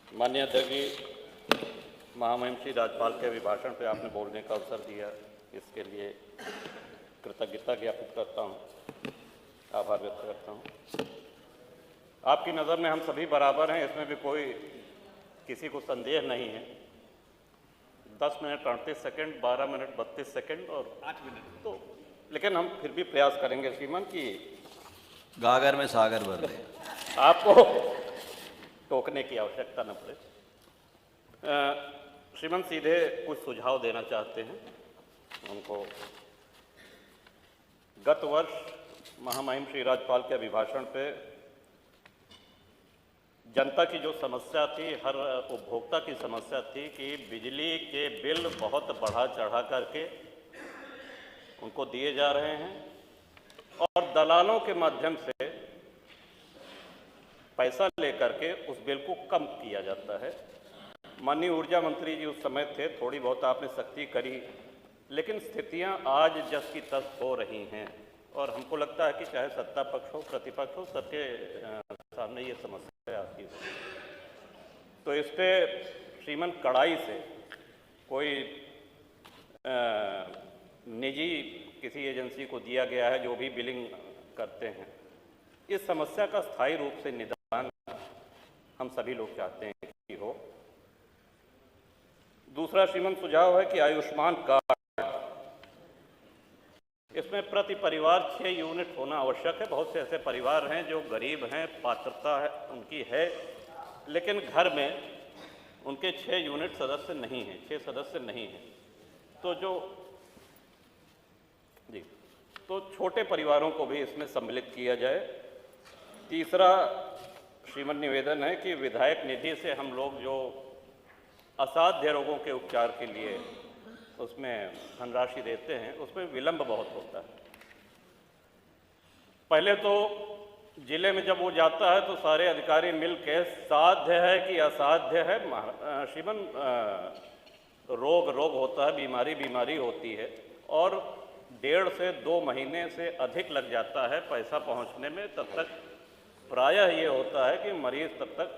माननीय अध्यक्ष, महामहिम श्री राज्यपाल के अभिभाषण पर आपने बोलने का अवसर दिया, इसके लिए कृतज्ञता ज्ञापित करता हूँ, आभार व्यक्त करता हूँ। आपकी नज़र में हम सभी बराबर हैं, इसमें भी कोई किसी को संदेह नहीं है। 10 मिनट 38 सेकंड, 12 मिनट 32 सेकंड और 8 मिनट, तो लेकिन हम फिर भी प्रयास करेंगे श्रीमान कि गागर में सागर भर दे, आपको टोकने की आवश्यकता न पड़े। श्रीमान सीधे कुछ सुझाव देना चाहते हैं उनको। गत वर्ष महामहिम श्री राज्यपाल के अभिभाषण पे जनता की जो समस्या थी, हर उपभोक्ता की समस्या थी कि बिजली के बिल बहुत बढ़ा चढ़ा करके उनको दिए जा रहे हैं और दलालों के माध्यम से पैसा लेकर के उस बिल को कम किया जाता है। माननीय ऊर्जा मंत्री जी उस समय थे, थोड़ी बहुत आपने सख्ती करी, लेकिन स्थितियां आज जस की तस हो रही हैं और हमको लगता है कि चाहे सत्ता पक्ष हो प्रतिपक्ष हो, सबके सामने ये समस्या आती है। तो इस पे श्रीमान कड़ाई से कोई निजी किसी एजेंसी को दिया गया है जो भी बिलिंग करते हैं, इस समस्या का स्थायी रूप से निदान हम सभी लोग चाहते हैं कि हो। दूसरा श्रीमान सुझाव है कि आयुष्मान कार्ड, इसमें प्रति परिवार 6 यूनिट होना आवश्यक है। बहुत से ऐसे परिवार हैं जो गरीब हैं, पात्रता है उनकी है, लेकिन घर में उनके 6 यूनिट सदस्य नहीं हैं, 6 सदस्य नहीं हैं। तो छोटे परिवारों को भी इसमें सम्मिलित किया जाए। तीसरा श्रीमान निवेदन है कि विधायक निधि से हम लोग जो असाध्य रोगों के उपचार के लिए उसमें धनराशि देते हैं, उसमें विलंब बहुत होता है। पहले तो जिले में जब वो जाता है तो सारे अधिकारी मिल के साध्य है कि असाध्य है, श्रीमान रोग होता है, बीमारी होती है और 1.5 से 2 महीने से अधिक लग जाता है पैसा पहुंचने में। तब तक प्रायः ये होता है कि मरीज तब तक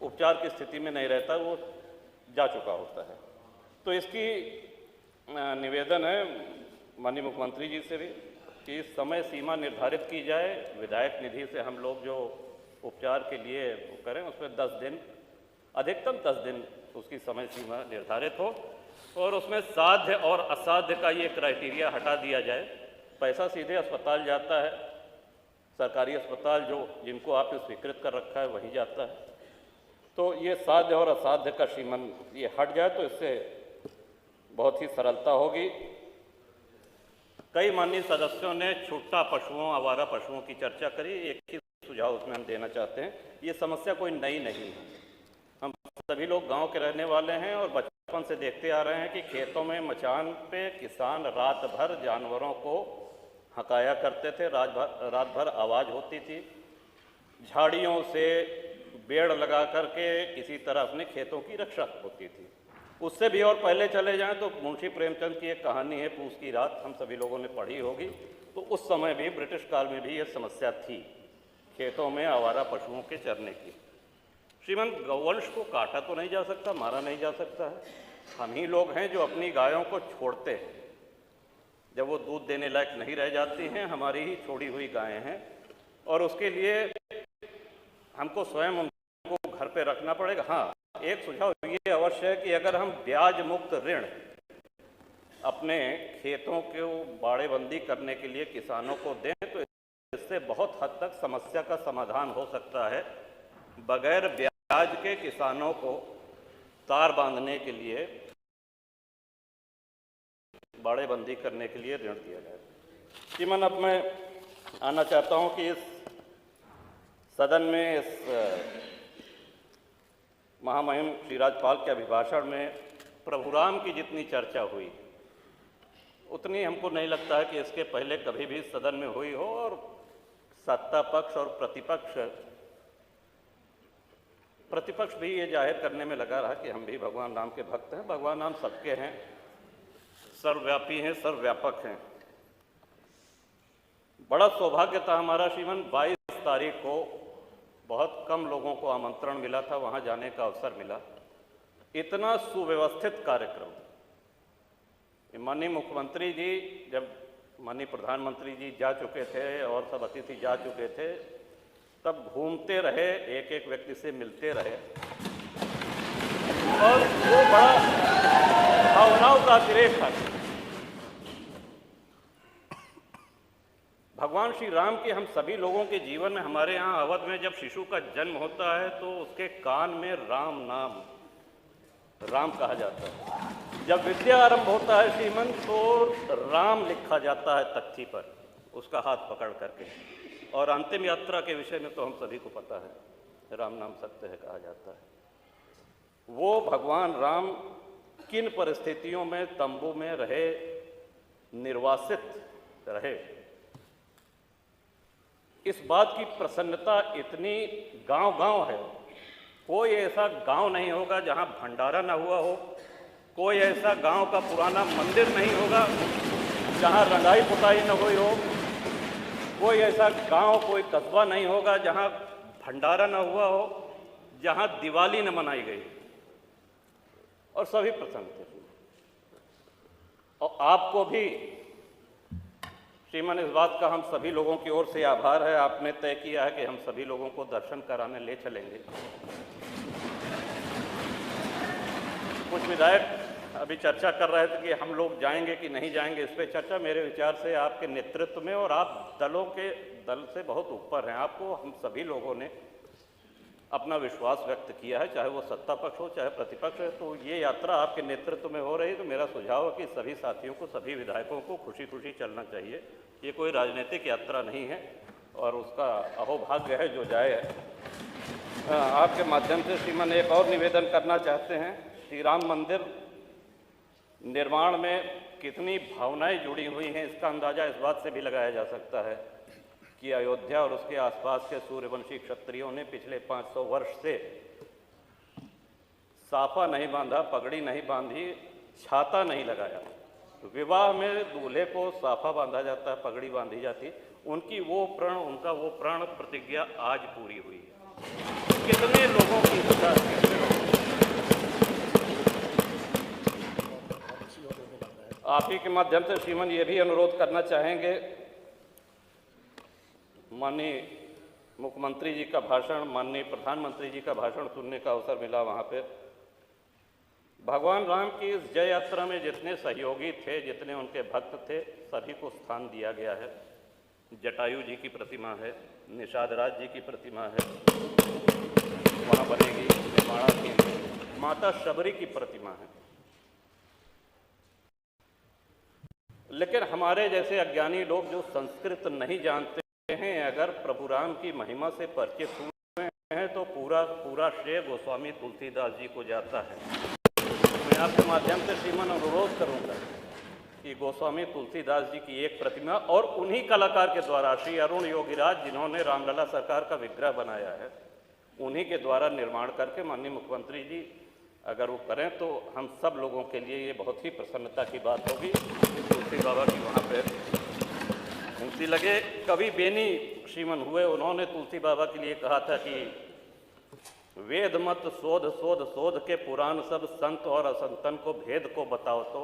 उपचार की स्थिति में नहीं रहता, वो जा चुका होता है। तो इसकी निवेदन है माननीय मुख्यमंत्री जी से भी कि समय सीमा निर्धारित की जाए। विधायक निधि से हम लोग जो उपचार के लिए करें उसमें 10 दिन, अधिकतम 10 दिन उसकी समय सीमा निर्धारित हो और उसमें साध्य और असाध्य का ये क्राइटेरिया हटा दिया जाए। पैसा सीधे अस्पताल जाता है, सरकारी अस्पताल जो जिनको आपने स्वीकृत कर रखा है वहीं जाता है। तो ये साध्य और असाध्य का श्रीमान ये हट जाए तो इससे बहुत ही सरलता होगी। कई माननीय सदस्यों ने छूटा पशुओं, आवारा पशुओं की चर्चा करी। एक ही सुझाव उसमें हम देना चाहते हैं, ये समस्या कोई नई नहीं है। हम सभी लोग गांव के रहने वाले हैं और बचपन से देखते आ रहे हैं कि खेतों में मचान पे किसान रात भर जानवरों को हकाया करते थे, रात भर आवाज़ होती थी। झाड़ियों से बेड़ लगा करके किसी तरह अपने खेतों की रक्षा होती थी। उससे भी और पहले चले जाएं तो मुंशी प्रेमचंद की एक कहानी है पूस की रात, हम सभी लोगों ने पढ़ी होगी। तो उस समय भी ब्रिटिश काल में भी ये समस्या थी खेतों में आवारा पशुओं के चरने की। श्रीमान गौवंश को काटा तो नहीं जा सकता, मारा नहीं जा सकता है। हम ही लोग हैं जो अपनी गायों को छोड़ते हैं, जब वो दूध देने लायक नहीं रह जाती हैं, हमारी ही छोड़ी हुई गायें हैं और उसके लिए हमको स्वयं उनको घर पे रखना पड़ेगा। हाँ, एक सुझाव ये अवश्य है कि अगर हम ब्याज मुक्त ऋण अपने खेतों को बाड़ेबंदी करने के लिए किसानों को दें तो इससे बहुत हद तक समस्या का समाधान हो सकता है। बगैर ब्याज के किसानों को तार बांधने के लिए, बाड़ेबंदी करने के लिए ऋण दिया जाए। श्रीमान, अब मैं आना चाहता हूं कि इस सदन में इस महामहिम श्री राज्यपाल के अभिभाषण में प्रभुराम की जितनी चर्चा हुई उतनी हमको नहीं लगता है कि इसके पहले कभी भी सदन में हुई हो। और सत्ता पक्ष और प्रतिपक्ष भी ये जाहिर करने में लगा रहा कि हम भी भगवान राम के भक्त हैं। भगवान राम सबके हैं, सर्वव्यापी हैं, सर्वव्यापक हैं। बड़ा सौभाग्य था हमारा श्रीमान 22 तारीख को बहुत कम लोगों को आमंत्रण मिला था, वहाँ जाने का अवसर मिला। इतना सुव्यवस्थित कार्यक्रम, माननीय मुख्यमंत्री जी जब माननीय प्रधानमंत्री जी जा चुके थे और सब अतिथि जा चुके थे, तब घूमते रहे, एक एक व्यक्ति से मिलते रहे और वो बड़ा भावनाओं का अतिरेक था। भगवान श्री राम के हम सभी लोगों के जीवन में, हमारे यहाँ अवध में जब शिशु का जन्म होता है तो उसके कान में राम नाम, राम कहा जाता है। जब विद्या आरंभ होता है श्रीमन, तो राम लिखा जाता है तख्ती पर, उसका हाथ पकड़ करके। और अंतिम यात्रा के विषय में तो हम सभी को पता है, राम नाम सत्य है कहा जाता है। वो भगवान राम किन परिस्थितियों में तंबू में रहे, निर्वासित रहे, इस बात की प्रसन्नता इतनी गांव-गांव है। कोई ऐसा गांव नहीं होगा जहां भंडारा ना हुआ हो, कोई ऐसा गांव का पुराना मंदिर नहीं होगा जहां रंगाई पुताई न हुई हो, कोई ऐसा गांव, कोई कस्बा नहीं होगा जहां भंडारा न हुआ हो, जहां दिवाली न मनाई गई। और सभी प्रसन्न थे। और आपको भी श्रीमान, इस बात का हम सभी लोगों की ओर से आभार है। आपने तय किया है कि हम सभी लोगों को दर्शन कराने ले चलेंगे। कुछ विधायक अभी चर्चा कर रहे थे कि हम लोग जाएंगे कि नहीं जाएंगे। इस पर चर्चा मेरे विचार से आपके नेतृत्व में, और आप दल से बहुत ऊपर हैं, आपको हम सभी लोगों ने अपना विश्वास व्यक्त किया है, चाहे वो सत्ता पक्ष हो चाहे प्रतिपक्ष है। तो ये यात्रा आपके नेतृत्व में हो रही, तो मेरा सुझाव है कि सभी साथियों को, सभी विधायकों को खुशी खुशी चलना चाहिए। ये कोई राजनीतिक यात्रा नहीं है और उसका अहोभाग्य है जो जाए। आपके माध्यम से श्रीमान एक और निवेदन करना चाहते हैं। श्री राम मंदिर निर्माण में कितनी भावनाएं जुड़ी हुई हैं, इसका अंदाज़ा इस बात से भी लगाया जा सकता है कि अयोध्या और उसके आसपास के सूर्यवंशी क्षत्रियों ने पिछले 500 वर्ष से साफा नहीं बांधा, पगड़ी नहीं बांधी, छाता नहीं लगाया। विवाह में दूल्हे को साफा बांधा जाता है, पगड़ी बांधी जाती। उनका वो प्रण प्रतिज्ञा आज पूरी हुई है। कितने लोगों की इच्छा, आप ही के माध्यम से श्रीमान ये भी अनुरोध करना चाहेंगे, माननीय मुख्यमंत्री जी का भाषण, माननीय प्रधानमंत्री जी का भाषण सुनने का अवसर मिला। वहाँ पे भगवान राम की इस जय यात्रा में जितने सहयोगी थे, जितने उनके भक्त थे, सभी को स्थान दिया गया है। जटायु जी की प्रतिमा है, निषाद राज जी की प्रतिमा है, वहाँ बनेगी निर्माणा की माता शबरी की प्रतिमा है। लेकिन हमारे जैसे अज्ञानी लोग जो संस्कृत नहीं जानते हैं, अगर प्रभु राम की महिमा से परिचित हुए हैं तो पूरा श्रेय गोस्वामी तुलसीदास जी को जाता है। मैं आपके माध्यम से श्रीमान अनुरोध करूंगा कि गोस्वामी तुलसीदास जी की एक प्रतिमा, और उन्हीं कलाकार के द्वारा, श्री अरुण योगीराज जिन्होंने रामलला सरकार का विग्रह बनाया है, उन्हीं के द्वारा निर्माण करके माननीय मुख्यमंत्री जी अगर वो करें तो हम सब लोगों के लिए ये बहुत ही प्रसन्नता की बात होगी। तुलसी बाबा की वहाँ पे मूर्ति लगे। कवि बेनी श्रीमन हुए, उन्होंने तुलसी बाबा के लिए कहा था कि वेद मत शोध शोध शोध के पुराण सब, संत और असंतन को भेद को बताओ तो,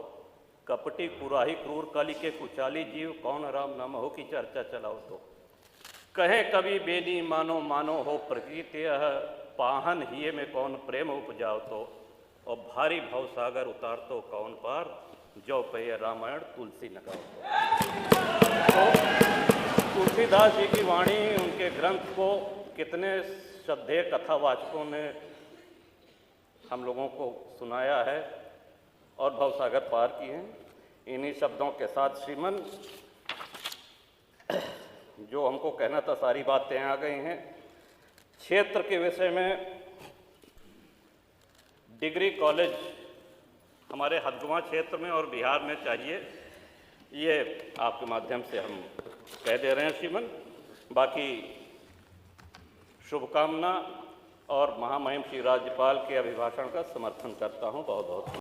कपटी कुराही क्रूर कली के कुचाली जीव, कौन राम नाम हो की चर्चा चलाओ तो। कहे कवि बेनी मानो मानो हो प्रकृति, पाहन हिये में कौन प्रेम उपजाओ तो, और भारी भव सागर उतार तो कौन पार, जो पे रामायण तुलसी लगाओ तो। तुलसीदास जी की वाणी, उनके ग्रंथ को कितने श्रद्धेय कथावाचकों ने हम लोगों को सुनाया है और भवसागर पार किए हैं। इन्हीं शब्दों के साथ श्रीमन जो हमको कहना था सारी बातें आ गई हैं। क्षेत्र के विषय में डिग्री कॉलेज हमारे हथगुआ क्षेत्र में और बिहार में चाहिए, ये आपके माध्यम से हम कह दे रहे हैं श्रीमन। बाकी शुभकामना और महामहिम श्री राज्यपाल के अभिभाषण का समर्थन करता हूँ। बहुत बहुत